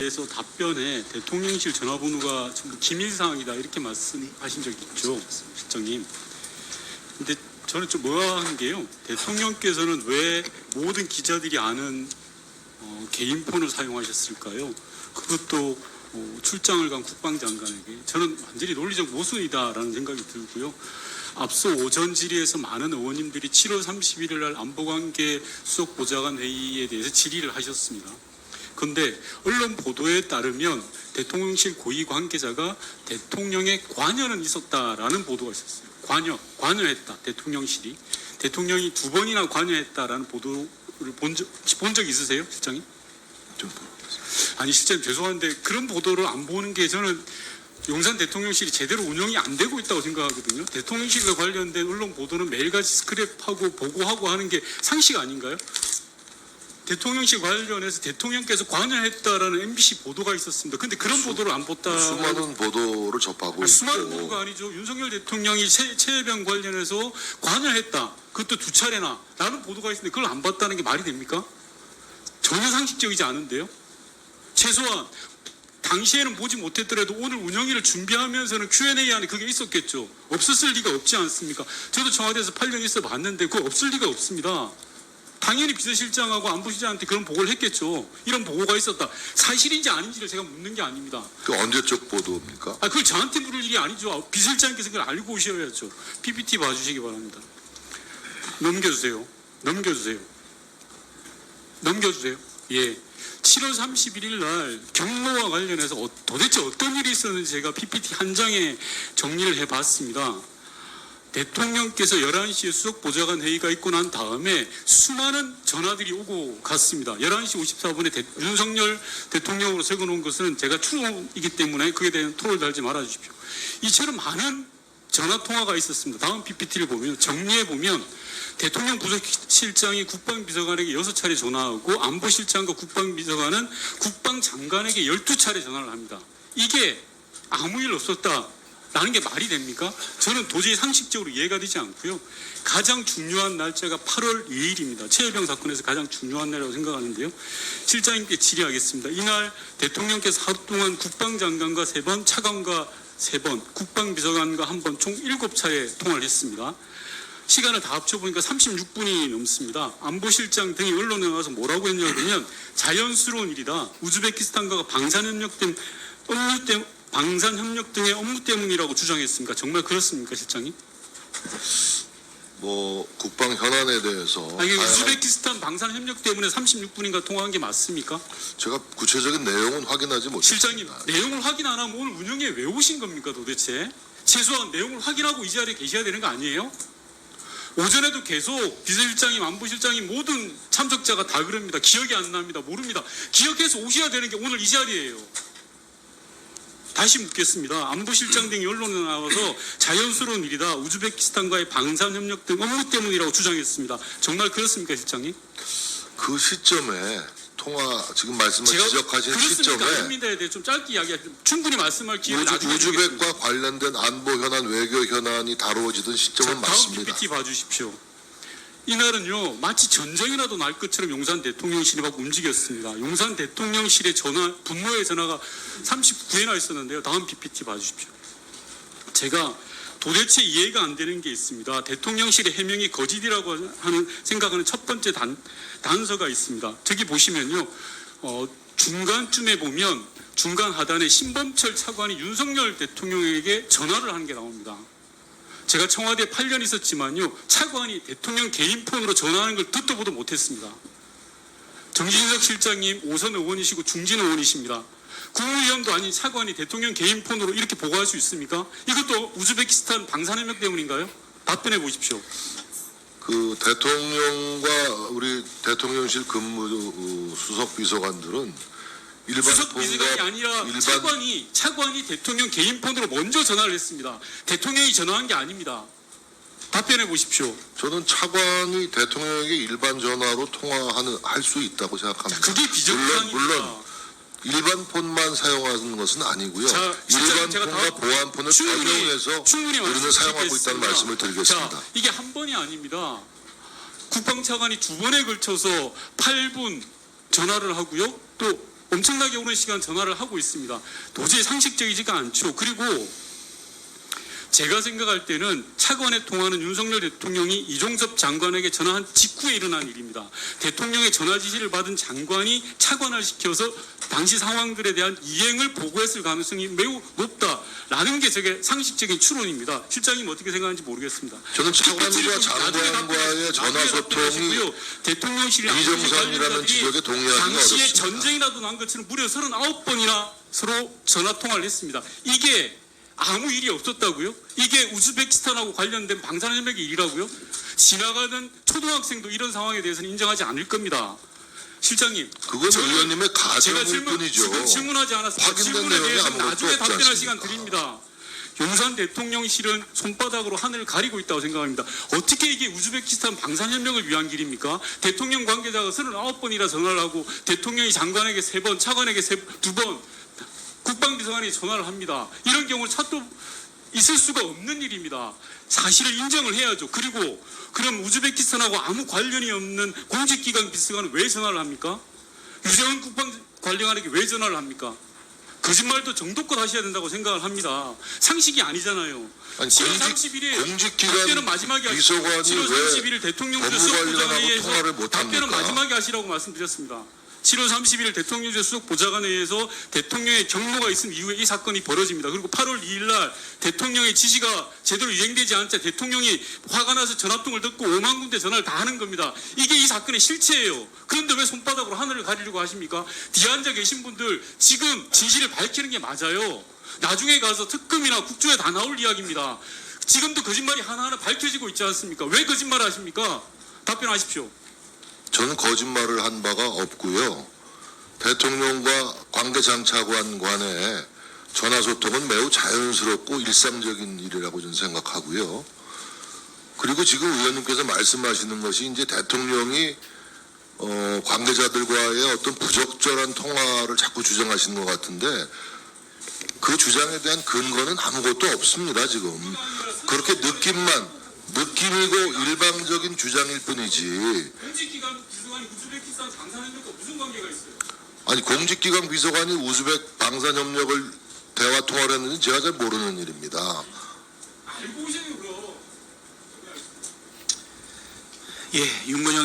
대해서 답변에 대통령실 전화번호가 전부 기밀사항이다 이렇게 말씀하신 적 있죠, 실장님. 근데 저는 좀 의아한 게요. 대통령께서는 왜 모든 기자들이 아는 개인 폰을 사용하셨을까요? 그것도 출장을 간 국방장관에게. 저는 완전히 논리적 모순이다라는 생각이 들고요. 앞서 오전 질의에서 많은 의원님들이 7월 31일 날 안보관계 수석보좌관 회의에 대해서 질의를 하셨습니다. 그런데 언론 보도에 따르면 대통령실 고위 관계자가 대통령의 관여는 있었다라는 보도가 있었어요. 관여했다. 대통령실이. 대통령이 2번이나 관여했다라는 보도를 본 적 있으세요, 실장님? 아니, 실장님 죄송한데 그런 보도를 안 보는 게 저는 용산 대통령실이 제대로 운영이 안 되고 있다고 생각하거든요. 대통령실과 관련된 언론 보도는 매일같이 스크랩하고 보고하고 하는 게 상식 아닌가요? 대통령실 관련해서 대통령께서 관여했다라는 MBC 보도가 있었습니다. 근데 그런 보도를 안 봤다. 수많은 보도를 접하고 수많은 있고. 보도가 아니죠. 윤석열 대통령이 최혜병 관련해서 관여했다. 그것도 2차례나 라는 보도가 있는데 그걸 안 봤다는 게 말이 됩니까? 전혀 상식적이지 않은데요. 최소한 당시에는 보지 못했더라도 오늘 운영위를 준비하면서는 Q&A 안에 그게 있었겠죠. 없었을 리가 없지 않습니까? 저도 청와대에서 8년 있어 봤는데 그거 없을 리가 없습니다. 당연히 비서실장하고 안보실장한테 그런 보고를 했겠죠. 이런 보고가 있었다. 사실인지 아닌지를 제가 묻는 게 아닙니다. 그 언제적 보도입니까? 그걸 저한테 물을 일이 아니죠. 비서실장께서 그걸 알고 오셔야죠. PPT 봐주시기 바랍니다. 넘겨주세요. 예. 7월 31일 날 경로와 관련해서 도대체 어떤 일이 있었는지 제가 PPT 한 장에 정리를 해봤습니다. 대통령께서 11시에 수석보좌관 회의가 있고 난 다음에 수많은 전화들이 오고 갔습니다. 11시 54분에 윤석열 대통령으로 적어놓은 것은 제가 추론이기 때문에 그에 대한 토를 달지 말아주십시오. 이처럼 많은 전화통화가 있었습니다. 다음 PPT를 보면 정리해보면 대통령 부속실장이 국방비서관에게 6차례 전화하고 안보실장과 국방비서관은 국방장관에게 12차례 전화를 합니다. 이게 아무 일 없었다라는 게 말이 됩니까? 저는 도저히 상식적으로 이해가 되지 않고요. 가장 중요한 날짜가 8월 2일입니다. 최혜병 사건에서 가장 중요한 날이라고 생각하는데요. 실장님께 질의하겠습니다. 이날 대통령께서 하루 동안 국방장관과 3번, 차관과 3번, 국방비서관과 1번 총 7차례 통화를 했습니다. 시간을 다 합쳐보니까 36분이 넘습니다. 안보실장 등이 언론에 나와서 뭐라고 했냐면 자연스러운 일이다. 우즈베키스탄과 방산협력 등의 업무 때문이라고 주장했습니까? 정말 그렇습니까, 실장님? 국방 현안에 대해서 우즈베키스탄 방산협력 때문에 36분인가 통화한 게 맞습니까? 제가 구체적인 내용은 확인하지 못했습니다. 실장님, 내용을 확인 안 하면 오늘 운영에 왜 오신 겁니까, 도대체? 최소한 내용을 확인하고 이 자리에 계셔야 되는 거 아니에요? 오전에도 계속 비서실장님, 안보실장님 모든 참석자가 다 그럽니다. 기억이 안 납니다. 모릅니다. 기억해서 오셔야 되는 게 오늘 이 자리예요. 다시 묻겠습니다. 안보실장 등이 언론에 나와서 자연스러운 일이다. 우즈베키스탄과의 방산협력 등 업무 때문이라고 주장했습니다. 정말 그렇습니까, 실장님? 그 시점에 지금 지적하신 시점에 아닙니다에 대해 좀 짧게 이야기하죠. 충분히 말씀할 기회를 나중에 드리겠습니다. 우즈벡과 관련된 안보 현안, 외교 현안이 다루어지던 시점은 맞습니다. 다음 PPT 봐주십시오. 이날은요 마치 전쟁이라도 날 것처럼 용산 대통령실이 막 움직였습니다. 용산 대통령실의 분노의 전화가 39회나 있었는데요. 다음 PPT 봐주십시오. 제가 도대체 이해가 안 되는 게 있습니다. 대통령실의 해명이 거짓이라고 생각하는 첫 번째 단서가 있습니다. 저기 보시면요. 중간쯤에 보면 중간 하단에 신범철 차관이 윤석열 대통령에게 전화를 한 게 나옵니다. 제가 청와대에 8년 있었지만요. 차관이 대통령 개인 폰으로 전화하는 걸 듣도 보도 못했습니다. 정진석 실장님 5선 의원이시고 중진 의원이십니다. 국무위원도 아닌 차관이 대통령 개인 폰으로 이렇게 보고할 수 있습니까? 이것도 우즈베키스탄 방산협력 때문인가요? 답변해 보십시오. 그 대통령과 우리 대통령실 근무 수석 비서관들은 수석 비서관이 아니라 차관이 대통령 개인 폰으로 먼저 전화를 했습니다. 대통령이 전화한 게 아닙니다. 답변해 보십시오. 저는 차관이 대통령에게 일반 전화로 할 수 있다고 생각합니다. 그게 비정상입니다. 물론 일반 폰만 사용하는 것은 아니고요. 일반 폰과 보안폰을 병용해서 우리는 사용하고 있다는 말씀을 드리겠습니다. 자, 이게 한 번이 아닙니다. 국방차관이 2번에 걸쳐서 8분 전화를 하고요. 또 엄청나게 오랜 시간 전화를 하고 있습니다. 도저히 상식적이지가 않죠. 그리고 제가 생각할 때는 차관에 통화는 윤석열 대통령이 이종섭 장관에게 전화한 직후에 일어난 일입니다. 대통령의 전화 지시를 받은 장관이 차관을 시켜서 당시 상황들에 대한 이행을 보고했을 가능성이 매우 높다라는 게 제게 상식적인 추론입니다. 실장님 어떻게 생각하는지 모르겠습니다. 저는 차관과 장관과의 전화 소통이 비정상이라는 지적에 동의하기가 당시에 어렵습니다. 전쟁이라도 난 것처럼 무려 39번이나 서로 전화 통화를 했습니다. 이게 아무 일이 없었다고요? 이게 우즈베키스탄하고 관련된 방사능력의 일이라고요? 지나가는 초등학생도 이런 상황에 대해서는 인정하지 않을 겁니다. 실장님, 그건 의원님의 제가 가정일 뿐이죠. 지금 질문하지 않았습니다. 확인된 질문에 내용이 대해서는 아무것도 나중에 없지 답변할 않습니까? 시간 드립니다. 용산 대통령실은 손바닥으로 하늘을 가리고 있다고 생각합니다. 어떻게 이게 우즈베키스탄 방산협력을 위한 길입니까? 대통령 관계자가 39번이나 전화를 하고 대통령이 장관에게 3번, 차관에게 2번, 국방비서관이 전화를 합니다. 이런 경우는 차도 있을 수가 없는 일입니다. 사실을 인정을 해야죠. 그리고 그럼 우즈베키스탄하고 아무 관련이 없는 공직기관 비서관은 왜 전화를 합니까? 유재원 국방관리관에게 왜 전화를 합니까? 거짓말도 정도껏 하셔야 된다고 생각을 합니다. 상식이 아니잖아요. 아니, 7월 31일 공직기관 답변은 마지막에 하시고 비서관이 7월 31일 대통령실 수석보좌관회의에서 통화를 못 답변은 합니까? 마지막에 하시라고 말씀드렸습니다. 7월 31일 대통령실 수석보좌관회의에서 대통령의 경로가 있은 이후에 이 사건이 벌어집니다. 그리고 8월 2일 날 대통령의 지시가 제대로 이행되지 않자 대통령이 화가 나서 전화통을 듣고 5만 군데 전화를 다 하는 겁니다. 이게 이 사건의 실체예요. 그런데 왜 손바닥으로 하늘을 가리려고 하십니까? 뒤에 앉아 계신 분들 지금 진실을 밝히는 게 맞아요. 나중에 가서 특검이나 국조에 다 나올 이야기입니다. 지금도 거짓말이 하나하나 밝혀지고 있지 않습니까? 왜 거짓말을 하십니까? 답변하십시오. 저는 거짓말을 한 바가 없고요. 대통령과 관계장차관 간의 전화소통은 매우 자연스럽고 일상적인 일이라고 저는 생각하고요. 그리고 지금 의원님께서 말씀하시는 것이 이제 대통령이 관계자들과의 어떤 부적절한 통화를 자꾸 주장하시는 것 같은데 그 주장에 대한 근거는 아무것도 없습니다. 지금 그렇게 느낌이고 일방적인 주장일 뿐이지. 공직기관 비서관이 우즈베키스탄 방산협력과 무슨 관계가 있어요? 아니 공직기관 비서관이 우즈벡 방산협력을 대화 통화를 했는지 제가 잘 모르는 일입니다. 알고 오시는 그럼. 예, 윤건영